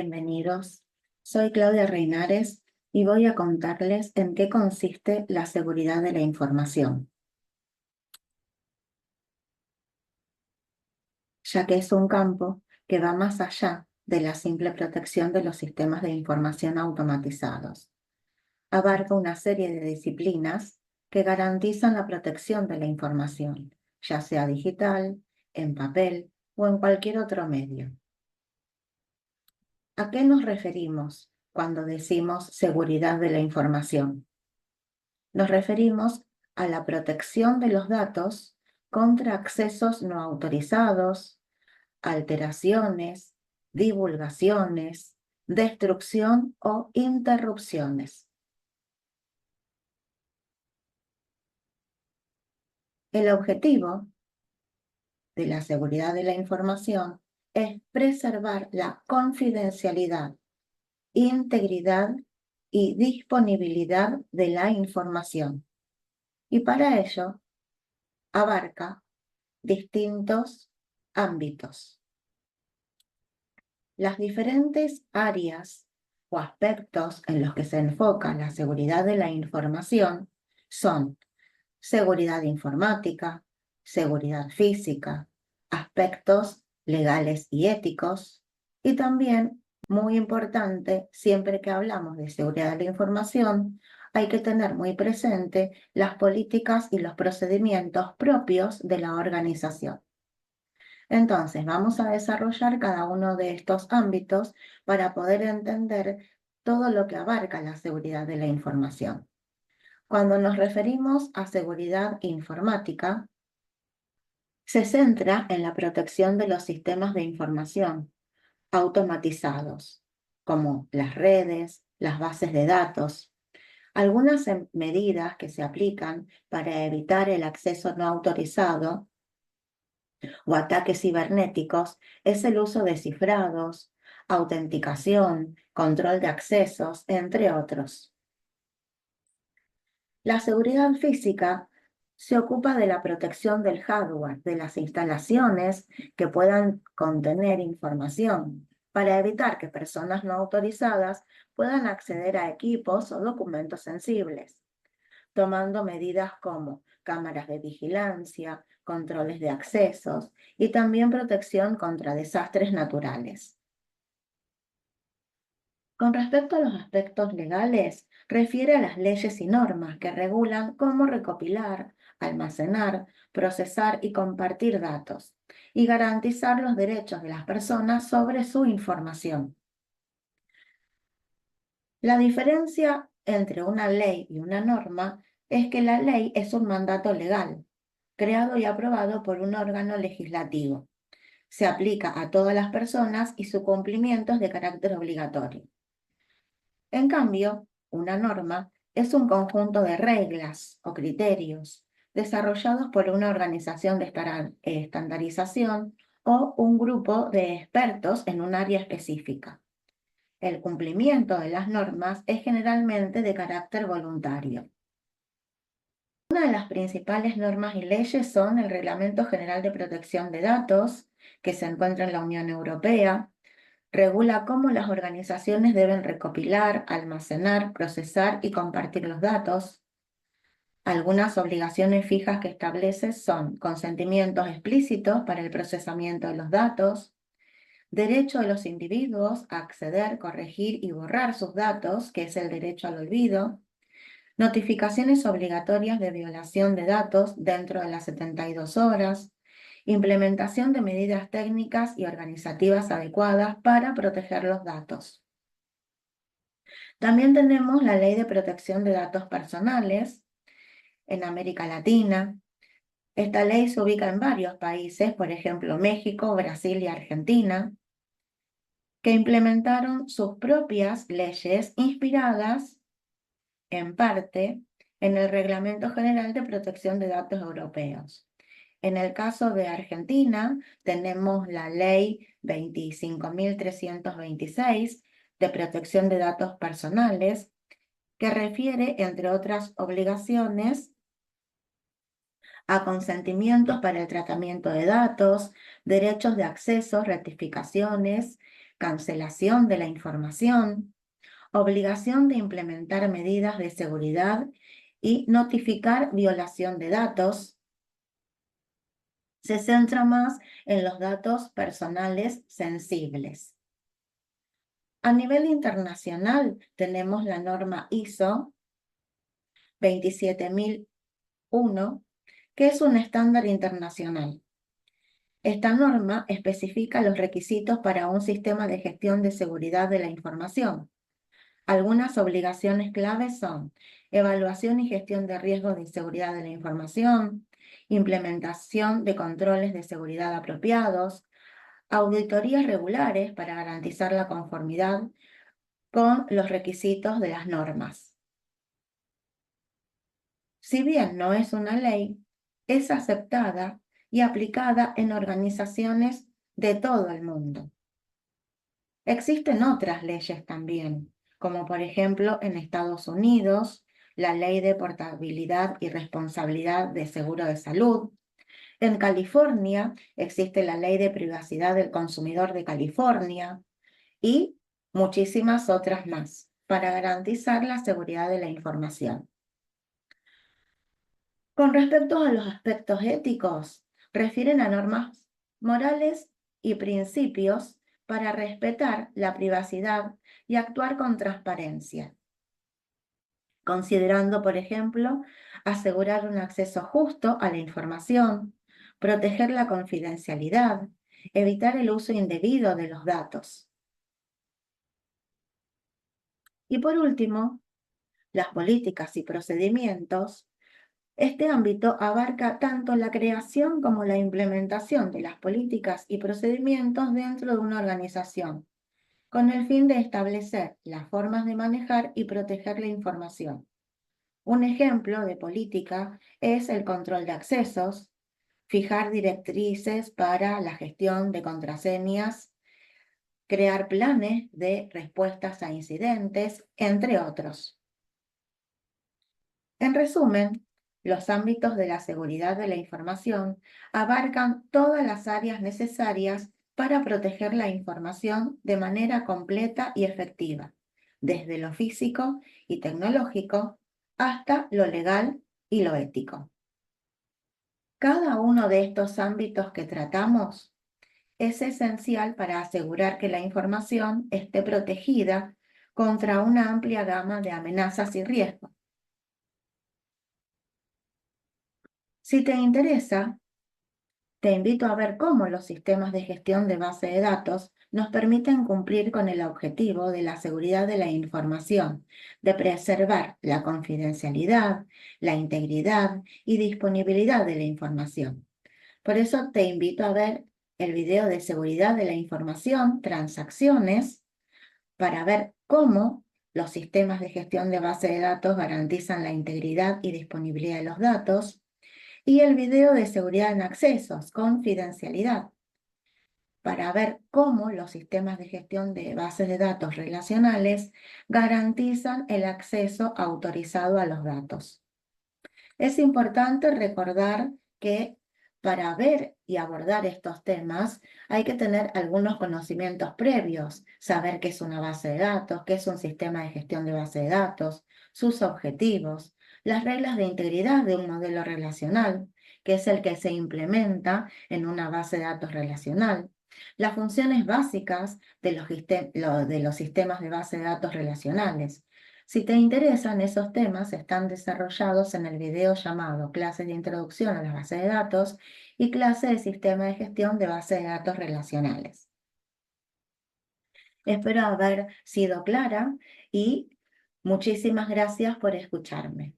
Bienvenidos. Soy Claudia Reinares y voy a contarles en qué consiste la seguridad de la información, ya que es un campo que va más allá de la simple protección de los sistemas de información automatizados. Abarca una serie de disciplinas que garantizan la protección de la información, ya sea digital, en papel o en cualquier otro medio. ¿A qué nos referimos cuando decimos seguridad de la información? Nos referimos a la protección de los datos contra accesos no autorizados, alteraciones, divulgaciones, destrucción o interrupciones. El objetivo de la seguridad de la información es preservar la confidencialidad, integridad y disponibilidad de la información. Y para ello abarca distintos ámbitos. Las diferentes áreas o aspectos en los que se enfoca la seguridad de la información son seguridad informática, seguridad física, aspectos legales y éticos, y también, muy importante, siempre que hablamos de seguridad de la información, hay que tener muy presente las políticas y los procedimientos propios de la organización. Entonces, vamos a desarrollar cada uno de estos ámbitos para poder entender todo lo que abarca la seguridad de la información. Cuando nos referimos a seguridad informática, se centra en la protección de los sistemas de información automatizados, como las redes, las bases de datos. Algunas medidas que se aplican para evitar el acceso no autorizado o ataques cibernéticos es el uso de cifrados, autenticación, control de accesos, entre otros. La seguridad física se ocupa de la protección del hardware, de las instalaciones que puedan contener información, para evitar que personas no autorizadas puedan acceder a equipos o documentos sensibles, tomando medidas como cámaras de vigilancia, controles de accesos y también protección contra desastres naturales. Con respecto a los aspectos legales, refiere a las leyes y normas que regulan cómo recopilar, almacenar, procesar y compartir datos, y garantizar los derechos de las personas sobre su información. La diferencia entre una ley y una norma es que la ley es un mandato legal, creado y aprobado por un órgano legislativo. Se aplica a todas las personas y su cumplimiento es de carácter obligatorio. En cambio, una norma es un conjunto de reglas o criterios desarrollados por una organización de estandarización o un grupo de expertos en un área específica. El cumplimiento de las normas es generalmente de carácter voluntario. Una de las principales normas y leyes son el Reglamento General de Protección de Datos, que se encuentra en la Unión Europea. Regula cómo las organizaciones deben recopilar, almacenar, procesar y compartir los datos. Algunas obligaciones fijas que establece son consentimientos explícitos para el procesamiento de los datos, derecho de los individuos a acceder, corregir y borrar sus datos, que es el derecho al olvido, notificaciones obligatorias de violación de datos dentro de las 72 horas, implementación de medidas técnicas y organizativas adecuadas para proteger los datos. También tenemos la Ley de Protección de Datos Personales en América Latina. Esta ley se ubica en varios países, por ejemplo México, Brasil y Argentina, que implementaron sus propias leyes inspiradas, en parte, en el Reglamento General de Protección de Datos Europeos. En el caso de Argentina, tenemos la Ley 25.326 de Protección de Datos Personales, que refiere, entre otras obligaciones, a consentimientos para el tratamiento de datos, derechos de acceso, rectificaciones, cancelación de la información, obligación de implementar medidas de seguridad y notificar violación de datos. Se centra más en los datos personales sensibles. A nivel internacional tenemos la norma ISO 27001, que es un estándar internacional. Esta norma especifica los requisitos para un sistema de gestión de seguridad de la información. Algunas obligaciones claves son evaluación y gestión de riesgos de seguridad de la información, implementación de controles de seguridad apropiados, auditorías regulares para garantizar la conformidad con los requisitos de las normas. Si bien no es una ley, es aceptada y aplicada en organizaciones de todo el mundo. Existen otras leyes también, como por ejemplo en Estados Unidos, la Ley de Portabilidad y Responsabilidad de Seguro de Salud. En California existe la Ley de Privacidad del Consumidor de California y muchísimas otras más para garantizar la seguridad de la información. Con respecto a los aspectos éticos, refieren a normas morales y principios para respetar la privacidad y actuar con transparencia, considerando, por ejemplo, asegurar un acceso justo a la información, proteger la confidencialidad, evitar el uso indebido de los datos. Y por último, las políticas y procedimientos. Este ámbito abarca tanto la creación como la implementación de las políticas y procedimientos dentro de una organización, con el fin de establecer las formas de manejar y proteger la información. Un ejemplo de política es el control de accesos, fijar directrices para la gestión de contraseñas, crear planes de respuestas a incidentes, entre otros. En resumen, los ámbitos de la seguridad de la información abarcan todas las áreas necesarias para proteger la información de manera completa y efectiva, desde lo físico y tecnológico hasta lo legal y lo ético. Cada uno de estos ámbitos que tratamos es esencial para asegurar que la información esté protegida contra una amplia gama de amenazas y riesgos. Si te interesa, te invito a ver cómo los sistemas de gestión de base de datos nos permiten cumplir con el objetivo de la seguridad de la información, de preservar la confidencialidad, la integridad y disponibilidad de la información. Por eso te invito a ver el video de seguridad de la información, transacciones, para ver cómo los sistemas de gestión de base de datos garantizan la integridad y disponibilidad de los datos, y el video de seguridad en accesos, confidencialidad, para ver cómo los sistemas de gestión de bases de datos relacionales garantizan el acceso autorizado a los datos. Es importante recordar que para ver y abordar estos temas hay que tener algunos conocimientos previos, saber qué es una base de datos, qué es un sistema de gestión de base de datos, sus objetivos, las reglas de integridad de un modelo relacional, que es el que se implementa en una base de datos relacional, las funciones básicas de los sistemas de base de datos relacionales. Si te interesan esos temas, están desarrollados en el video llamado Clases de Introducción a las Bases de Datos y Clase de Sistema de Gestión de Bases de Datos Relacionales. Espero haber sido clara y muchísimas gracias por escucharme.